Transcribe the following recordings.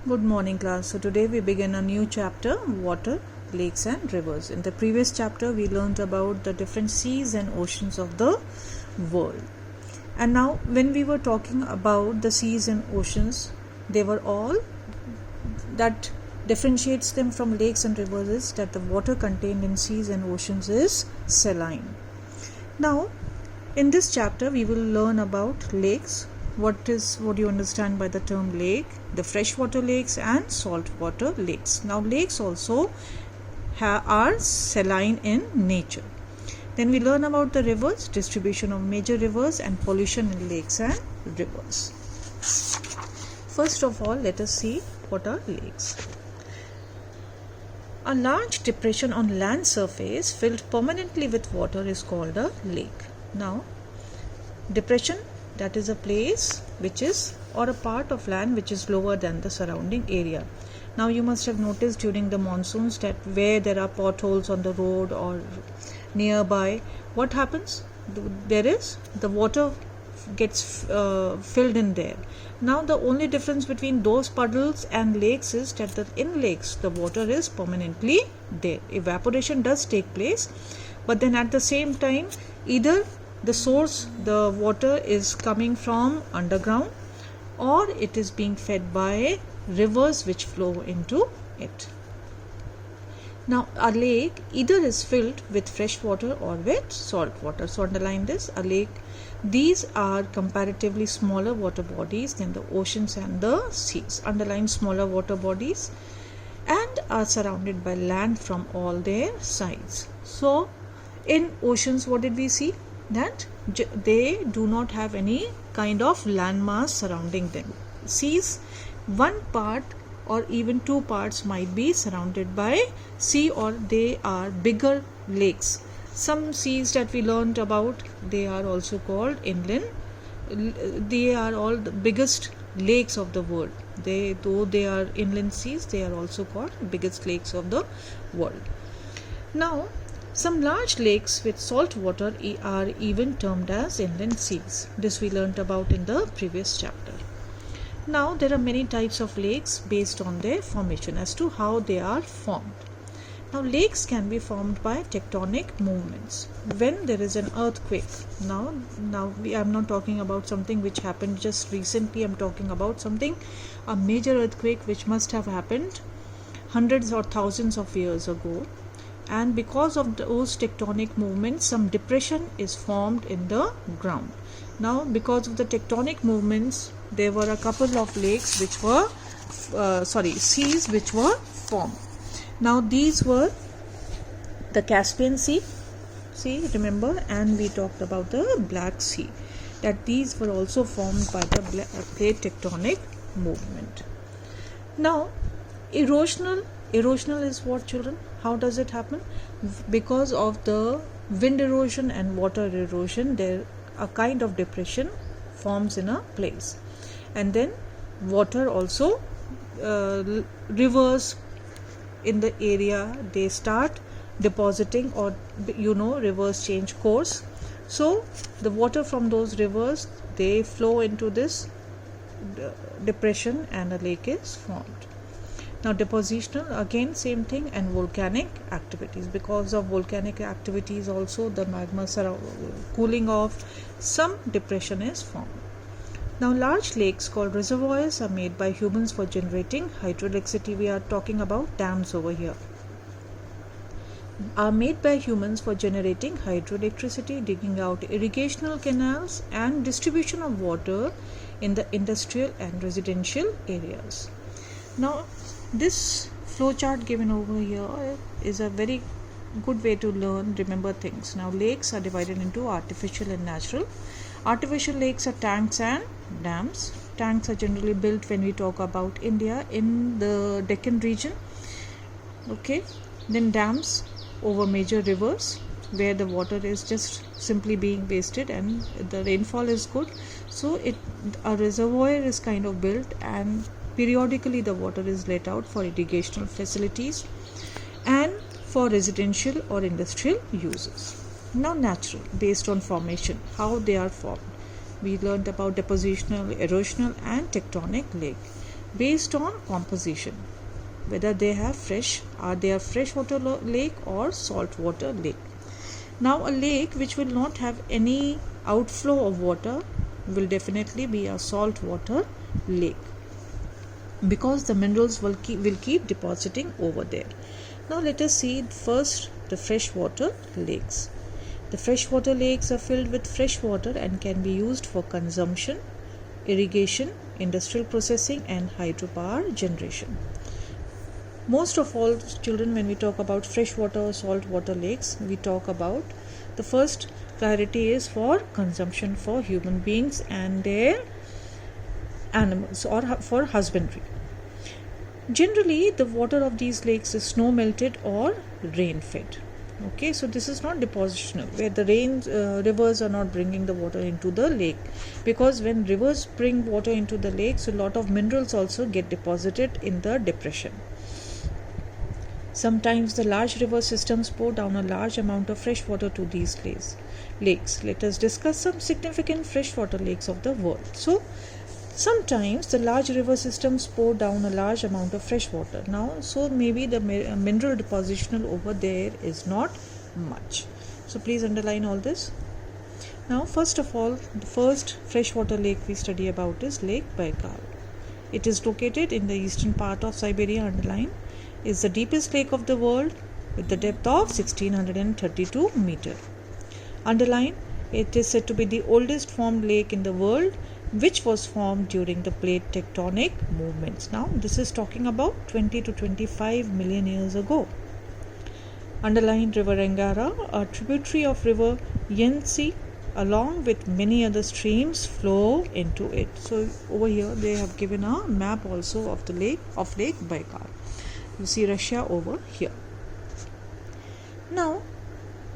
Good morning, class. So today we begin a new chapter, water, lakes and rivers. In the previous chapter we learned about the different seas and oceans of the world. And now when we were talking about the seas and oceans, they were all that differentiates them from lakes and rivers is that the water contained in seas and oceans is saline. Now in this chapter we will learn about lakes. What do you understand by the term lake? The freshwater lakes and saltwater lakes. Now lakes also are saline in nature. Then we learn about the rivers, distribution of major rivers and pollution in lakes and rivers. First of all, let us see what are lakes. A large depression on land surface filled permanently with water is called a lake. Now, depression, that is a place which is or a part of land which is lower than the surrounding area. Now you must have noticed during the monsoons that where there are potholes on the road or nearby, what happens? The water gets filled in there. Now the only difference between those puddles and lakes is that in lakes the water is permanently there. Evaporation does take place, but then at the same time either the source, the water is coming from underground or it is being fed by rivers which flow into it. Now a lake either is filled with fresh water or with salt water. So underline this, a lake. These are comparatively smaller water bodies than the oceans and the seas. Underline smaller water bodies and are surrounded by land from all their sides. So in oceans, what did we see? That they do not have any kind of landmass surrounding them. Seas, one part or even two parts might be surrounded by sea, or they are bigger lakes. Some seas that we learned about, they are also called inland. They are all the biggest lakes of the world. Though they are inland seas, they are also called biggest lakes of the world. Now some large lakes with salt water are even termed as inland seas. This we learnt about in the previous chapter. Now there are many types of lakes based on their formation as to how they are formed. Now lakes can be formed by tectonic movements. When there is an earthquake, now I'm not talking about something which happened just recently. I'm talking about a major earthquake which must have happened hundreds or thousands of years ago. And because of those tectonic movements, some depression is formed in the ground. Now because of the tectonic movements, there were a couple of lakes which were seas which were formed. Now these were the Caspian Sea, remember, and we talked about the Black Sea, that these were also formed by the plate tectonic movement. Now erosional is what, children? How does it happen? Because of the wind erosion and water erosion, there a kind of depression forms in a place, and then water also, rivers in the area, they start depositing, or rivers change course. So the water from those rivers, they flow into this depression and a lake is formed. Now depositional, again same thing, and volcanic activities. Because of volcanic activities also, the magma cooling off, some depression is formed. Now large lakes called reservoirs are made by humans for generating hydroelectricity. We are talking about dams over here. Are made by humans for generating hydroelectricity, digging out irrigational canals and distribution of water in the industrial and residential areas. Now this flowchart given over here is a very good way to remember things. Now lakes are divided into artificial and natural. Artificial lakes are tanks and dams. Tanks are generally built when we talk about India in the Deccan region. Okay, then dams over major rivers where the water is just simply being wasted and the rainfall is good. So a reservoir is kind of built, and periodically the water is let out for irrigational facilities and for residential or industrial uses. Now natural, based on formation, how they are formed. We learned about depositional, erosional and tectonic lake. based on composition, whether they are freshwater lake or saltwater lake. Now a lake which will not have any outflow of water will definitely be a saltwater lake, because the minerals will keep depositing over there. Now let us see first the freshwater lakes. The freshwater lakes are filled with fresh water and can be used for consumption, irrigation, industrial processing and hydropower generation. Most of all, children, when we talk about freshwater or saltwater lakes, we talk about the first priority is for consumption for human beings and their animals, or for husbandry. Generally, the water of these lakes is snow melted or rain fed. Okay, so this is not depositional, where the rivers are not bringing the water into the lake, because when rivers bring water into the lake, so a lot of minerals also get deposited in the depression. Sometimes the large river systems pour down a large amount of fresh water to these lakes. Let us discuss some significant freshwater lakes of the world. So sometimes the large river systems pour down a large amount of fresh water. Now, so maybe the mineral depositional over there is not much. So please underline all this. Now, first of all, the first freshwater lake we study about is Lake Baikal. It is located in the eastern part of Siberia. Underline, is the deepest lake of the world with the depth of 1632 meters. Underline, it is said to be the oldest formed lake in the world, which was formed during the plate tectonic movements. Now, this is talking about 20 to 25 million years ago. Underline, River Angara, a tributary of River Yenisei, along with many other streams, flow into it. So, over here they have given a map also of the Lake Baikal. You see Russia over here. Now,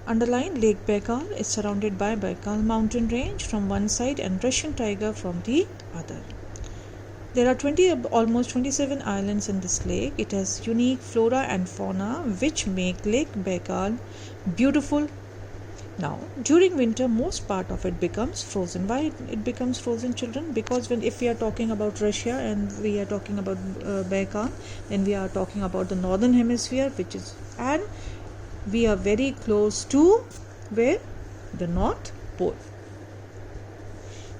underline, Lake Baikal is surrounded by Baikal mountain range from one side and Russian Taiga from the other. There are almost 27 islands in this lake. It has unique flora and fauna which make Lake Baikal beautiful. Now, during winter, most part of it becomes frozen. Why it becomes frozen, children? Because if we are talking about Russia and we are talking about Baikal, then we are talking about the northern hemisphere, and we are very close to the North Pole.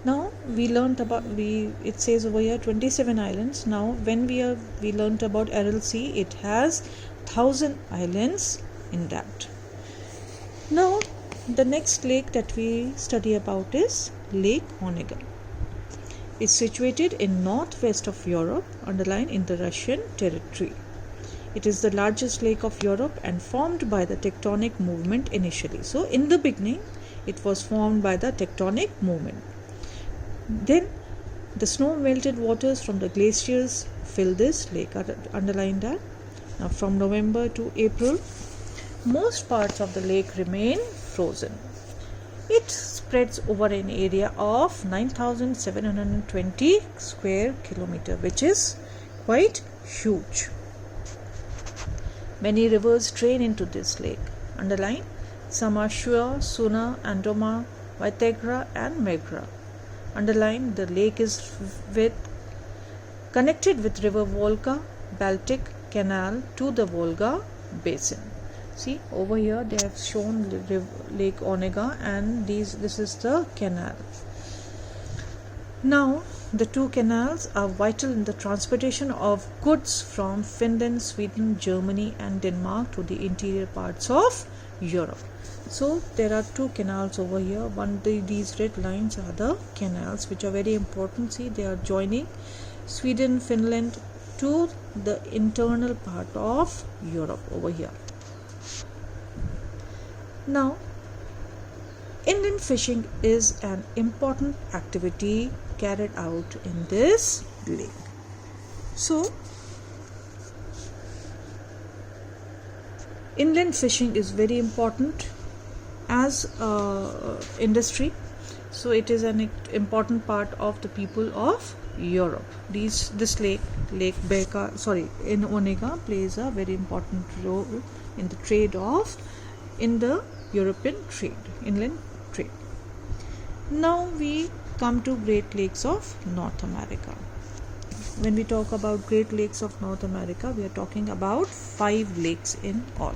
Now we learnt about it says over here 27 islands. Now when we learnt about Aral Sea, it has 1000 islands in that. Now the next lake that we study about is Lake Onega. It's situated in northwest of Europe, underline, in the Russian territory. It is the largest lake of Europe and formed by the tectonic movement initially. So in the beginning, it was formed by the tectonic movement. Then the snow melted waters from the glaciers fill this lake. Underline that. Now from November to April, most parts of the lake remain frozen. It spreads over an area of 9,720 square kilometer, which is quite huge. Many rivers drain into this lake. Underline, some are Shua, Suna, Andoma, Vaitegra and Megra. Underline, the lake is connected with river Volga, Baltic Canal to the Volga basin. See over here they have shown Lake Onega, and this is the canal. Now the two canals are vital in the transportation of goods from Finland, Sweden, Germany and Denmark to the interior parts of Europe. So there are two canals over here. These red lines are the canals which are very important. See, they are joining Sweden, Finland to the internal part of Europe over here. Now, inland fishing is an important activity carried out in this lake. So, inland fishing is very important as industry. So, it is an important part of the people of Europe. This lake Baikal, in Onega, plays a very important role in the trade in the European trade, inland trade. Now we come to Great Lakes of North America. when we talk about Great Lakes of North America, we are talking about 5 lakes in all.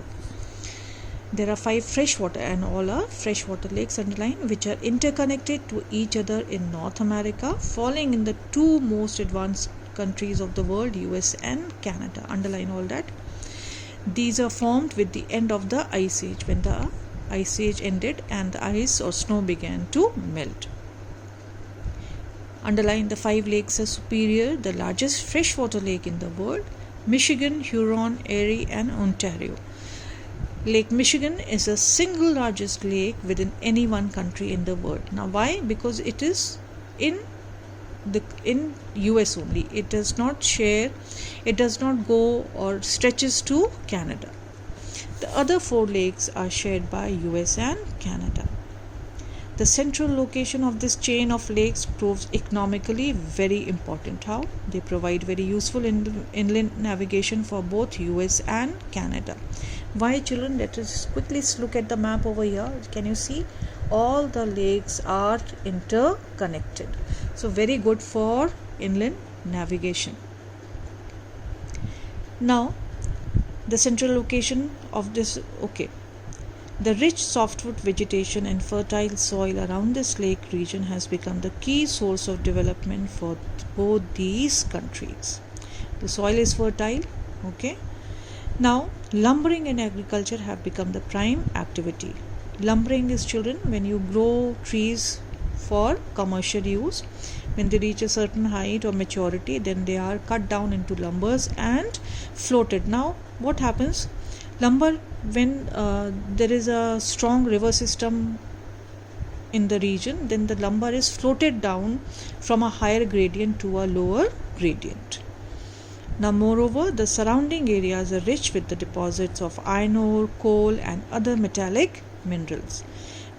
There are 5 freshwater, and all are freshwater lakes, underlined, which are interconnected to each other in North America, falling in the 2 most advanced countries of the world, US and Canada. Underline all that. These are formed with the end of the Ice Age, when the Ice Age ended and the ice or snow began to melt. Underline the 5 lakes are Superior, the largest freshwater lake in the world, Michigan, Huron, Erie and Ontario. Lake Michigan is the single largest lake within any one country in the world. Now why? Because it is in US only. It does not share, it does not go or stretches to Canada. The other 4 lakes are shared by US and Canada. The central location of this chain of lakes proves economically very important. How? They provide very useful inland navigation for both US and Canada. Why, children? Let us quickly look at the map over here. Can you see? All the lakes are interconnected. So very good for inland navigation. Now, the central location of this, the rich softwood vegetation and fertile soil around this lake region has become the key source of development for both these countries. The soil is fertile. Now, lumbering and agriculture have become the prime activity. Lumbering is, children, when you grow trees for commercial use. When they reach a certain height or maturity, then they are cut down into lumbers and floated. Now, what happens? Lumber, when there is a strong river system in the region, then the lumber is floated down from a higher gradient to a lower gradient. Now, moreover, the surrounding areas are rich with the deposits of iron ore, coal and other metallic minerals,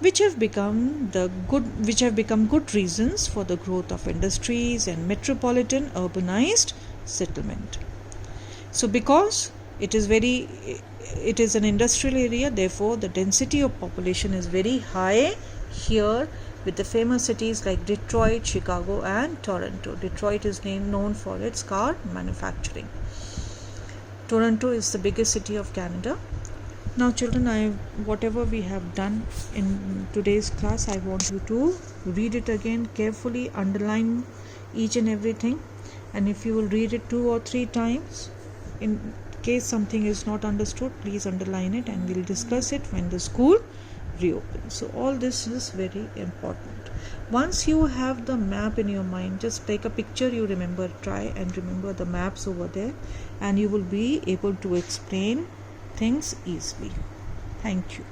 which have become good reasons for the growth of industries and metropolitan urbanized settlement. So because it is an industrial area, therefore the density of population is very high here, with the famous cities like Detroit, Chicago and Toronto. Detroit is known for its car manufacturing. Toronto is the biggest city of Canada. Now, children, whatever we have done in today's class, I want you to read it again carefully, underline each and everything, and if you will read it 2 or 3 times, in case something is not understood, please underline it and we'll discuss it when the school reopens. So all this is very important. Once you have the map in your mind, just take a picture, try and remember the maps over there, and you will be able to explain things easily. Thank you.